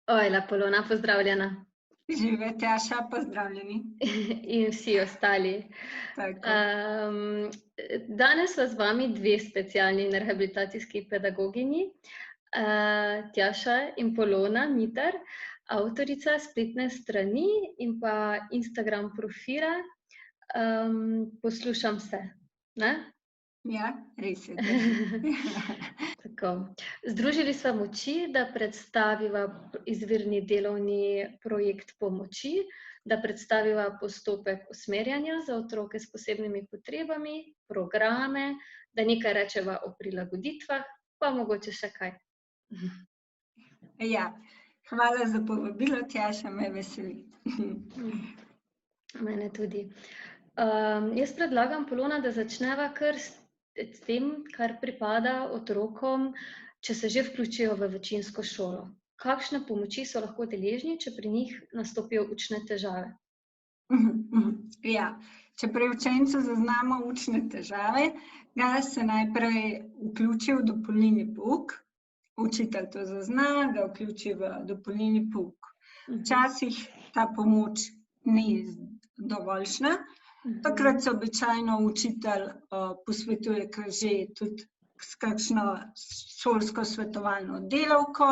Ojla, Polona, pozdravljena. Žive, Tjaša, pozdravljeni. In vsi ostali. Tako. Danes sva z vami dve specialni rehabilitacijski pedagoginji, Tjaša in Polona Mitar, avtorica spletne strani in pa Instagram profila Poslušam se, ne? Ja, res je. Tako. Združili sva moči, da predstaviva izvirni delovni projekt pomoči, da predstaviva postopek usmerjanja za otroke s posebnimi potrebami, programe, da nekaj rečeva o prilagoditvah, pa mogoče še kaj. Ja, hvala za povabilo, Tjaša, me veseli. Mene tudi. Jaz predlagam, Polona, da začneva kar s tem, kar pripada otrokom, če se že vključijo v večinsko šolo. Kakšne pomoči so lahko deležni, če pri njih nastopijo učne težave? Ja, če pri učencu zaznamo učne težave, ga se najprej vključi v dopolnilni pouk. Učitelj to zazna, ga vključi v dopolnilni pouk. Včasih ta pomoč ni dovoljšna. Takrat se običajno učitelj posvetuje že tudi s kakšno šolsko svetovalno delavko,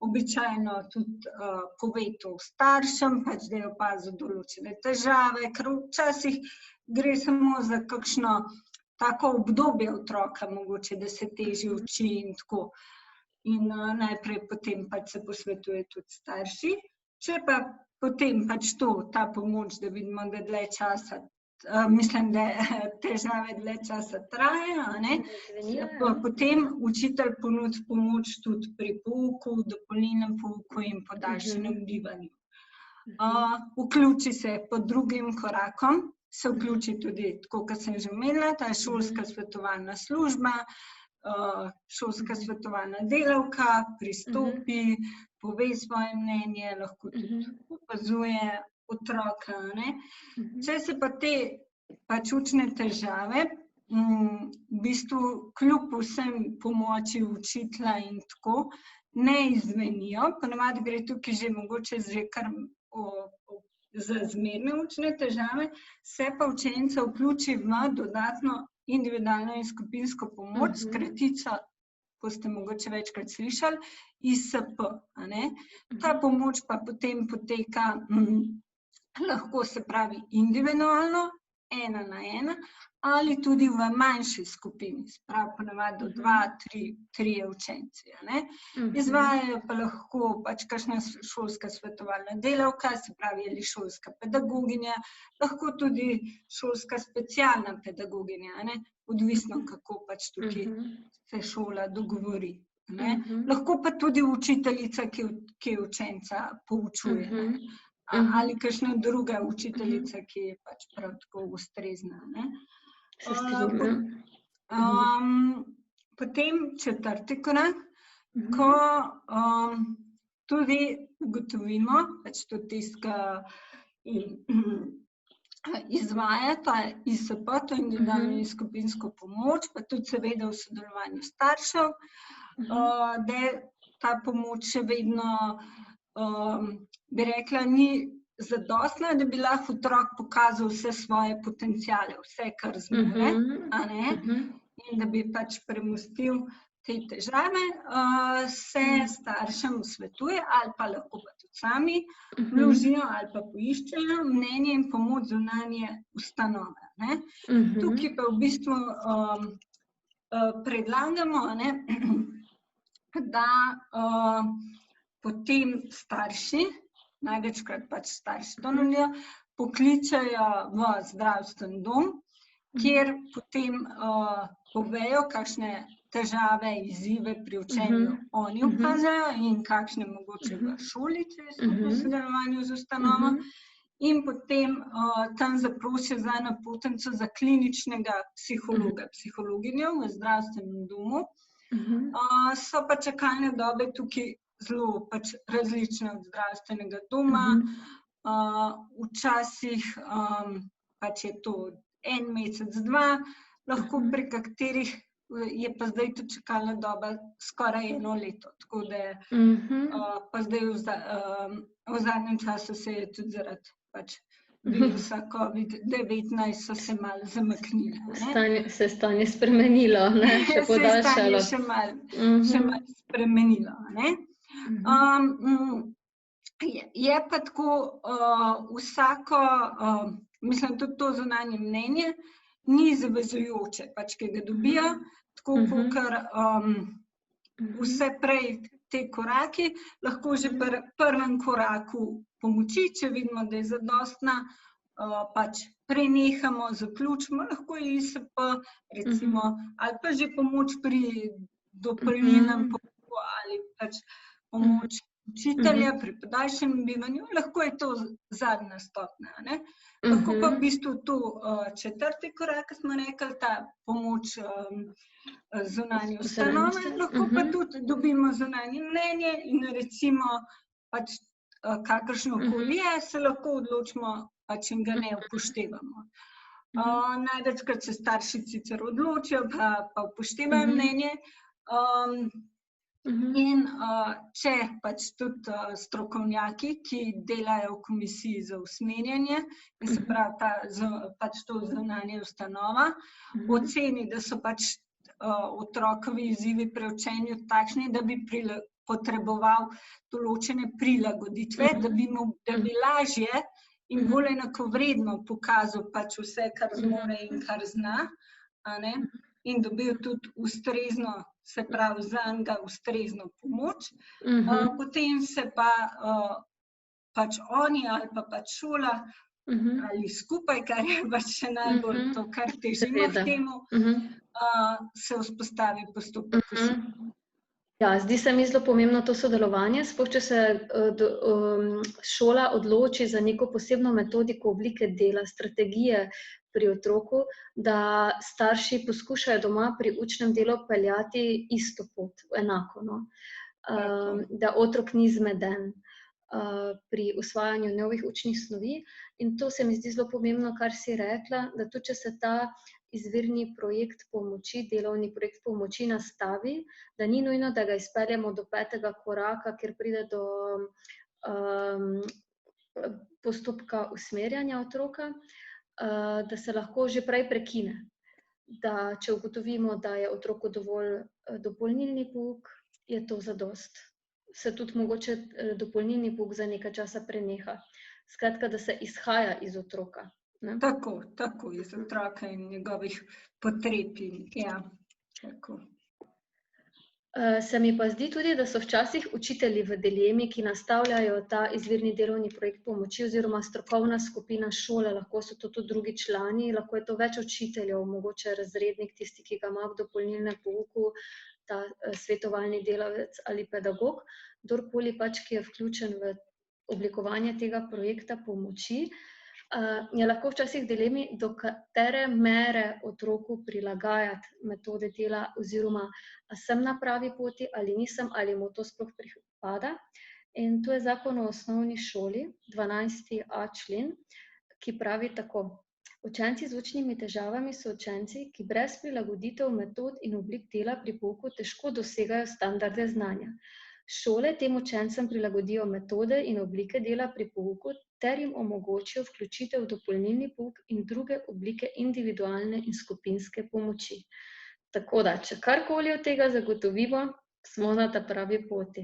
običajno tudi pove to staršem, pač da je opazil določene težave, ker včasih gre samo za kakšno tako obdobje otroka, mogoče, da se težje uči in tako. In najprej potem pač se posvetuje tudi starši. Če pa potem pač ta pomoč, da vidimo, da dlje časa, mislim, da težave dlje časa trajajo, potem učitelj ponudi pomoč tudi pri pouku, dopolnilnem pouku in podaljšanem bivanju. Vključi se pod drugim korakom, se vključi tudi, tako kot sem že omenila, ta šolska svetovalna služba, šolska svetovalna delavka, pristopi, pove svoje mnenje, lahko tudi opazuje otroka. Če se pa te pač učne težave, v bistvu kljub vsem pomoči učitelja in tako, ne izzvenijo, ponavadi gre tukaj že mogoče kar za zmerne učne težave, se pa učenca vključi v dodatno individualno in skupinsko pomoč, skratico, ko ste mogoče večkrat slišali, ISP. Ta pomoč pa potem poteka lahko, se pravi, individualno, 1 na 1, ali tudi v manjši skupini, se pravi ponavadi do 2-3 učenci. Izvajajo pa lahko pač kakšna šolska svetovalna delavka, se pravi ali šolska pedagoginja, lahko tudi šolska specialna pedagoginja, odvisno, kako pač tukaj se šola dogovori. Lahko pa tudi učiteljica, ki učenca poučuje. Ali kakšna druga učiteljica, ki je pač prav tako ustrezna. Potem 4. korak, ko tudi ugotovimo, pač to tisto, izvaja ta ISP, to individualno in skupinsko pomoč, pa tudi seveda v sodelovanju staršev, da je ta pomoč še vedno, bi rekla, ni zadostna, da bi lahko otrok pokazal vse svoje potenciale, vse, kar zmore, in da bi pač premostil te težave, se staršem svetuje, ali pa lahko pa tudi sami vložijo ali pa poiščejo mnenje in pomoč zunanje ustanove. Tukaj pa v bistvu predlagamo, da potem starši, največkrat pač starši to naredijo, pokličejo v zdravstveni dom, kjer potem povejo, kakšne težave, izzive pri učenju oni opažajo in kakšne mogoče v šoli, če so v sodelovanju z ustanovo, in potem tam zaprosijo za napotnico za kliničnega psihologa, psihologinjo v zdravstvenem domu. So pa čakalne dobe tukaj zelo pač različne od zdravstvenega doma. Včasih pač je to 1 mesec, 2, lahko pri katerih je pa zdaj tudi čakalna doba skoraj 1 leto, tako da pa zdaj v zadnjem času se je tudi zaradi pač virusa COVID-19 so se malo zamaknili. Se je stanje spremenilo, ne? Še podaljšalo. Se je stanje še malo spremenilo, ne. Je pa tako vsako, mislim tudi to zunanje mnenje, ni zavezujoče, pač, ki ga dobijo, tako kakor vse prej te koraki, lahko že pri prvem koraku pomoči, če vidimo, da je zadostna, pač prenehamo, zaključimo, lahko je ISP, recimo, ali pa že pomoč pri dopolnilnem pouku ali pač pomoč učitelja pri podaljšanem bivanju, lahko je to zadnja stopnja, ne. Lahko pa v bistvu to četrti korak, smo rekli, ta pomoč zunanje ustanove, lahko pa tudi dobimo zunanje mnenje in recimo pač kakršnokoli je, se lahko odločimo, pač in ga ne upoštevamo. Največkrat se starši sicer odločijo, pa upoštevajo mnenje. In če pač tudi strokovnjaki, ki delajo v komisiji za usmerjanje, se pravi pač to zunanja ustanova, oceni, da so pač otrokovi izzivi pri učenju takšni, da bi potreboval določene prilagoditve, da bi lažje in bolj enakovredno pokazal pač vse, kar zmore in kar zna, a ne, in dobil tudi ustrezno, se pravi zanj ustrezno pomoč. Potem se pa pač oni ali pa pač šola ali skupaj, kar je pač še najbolj to, kar težimo k temu, se vzpostavi postopek usmerjanja. Ja, zdi se mi zelo pomembno to sodelovanje, sploh če se šola odloči za neko posebno metodiko oblike dela, strategije pri otroku, da starši poskušajo doma pri učnem delu peljati isto pot, enako, no. Da otrok ni zmeden pri usvajanju novih učnih snovi. In to se mi zdi zelo pomembno, kar si rekla, da tudi če se ta izvirni projekt pomoči, delovni projekt pomoči nastavi, da ni nujno, da ga izpeljemo do 5. koraka, kjer pride do postopka usmerjanja otroka, da se lahko že prej prekine. Da če ugotovimo, da je otroku dovolj dopolnilni pouk, je to zadost. Se tudi mogoče dopolnilni pouk za nekaj časa preneha. Skratka, da se izhaja iz otroka. Tako, iz otroka in njegovih potreb, ja, tako. Se mi pa zdi tudi, da so včasih učitelji v dilemi, ki nastavljajo ta izvirni delovni projekt pomoči oziroma strokovna skupina šole, lahko so to tudi drugi člani, lahko je to več učiteljev, mogoče razrednik, tisti, ki ga ima v dopolnilnem pouku, ta svetovalni delavec ali pedagog, kdorkoli pač, ki je vključen v oblikovanje tega projekta pomoči, je lahko včasih v dilemi, do katere mere otroku prilagajati metode dela oziroma sem na pravi poti ali nisem, ali mu to sploh pripada. In to je Zakon o osnovni šoli, 12.a člen, ki pravi tako: učenci z učnimi težavami so učenci, ki brez prilagoditev metod in oblik dela pri pouku težko dosegajo standarde znanja. Šole tem učencem prilagodijo metode in oblike dela pri pouku ter jim omogočijo vključitev v dopolnilni pouk in druge oblike individualne in skupinske pomoči. Tako da, če karkoli od tega zagotovimo, smo na ta pravi poti.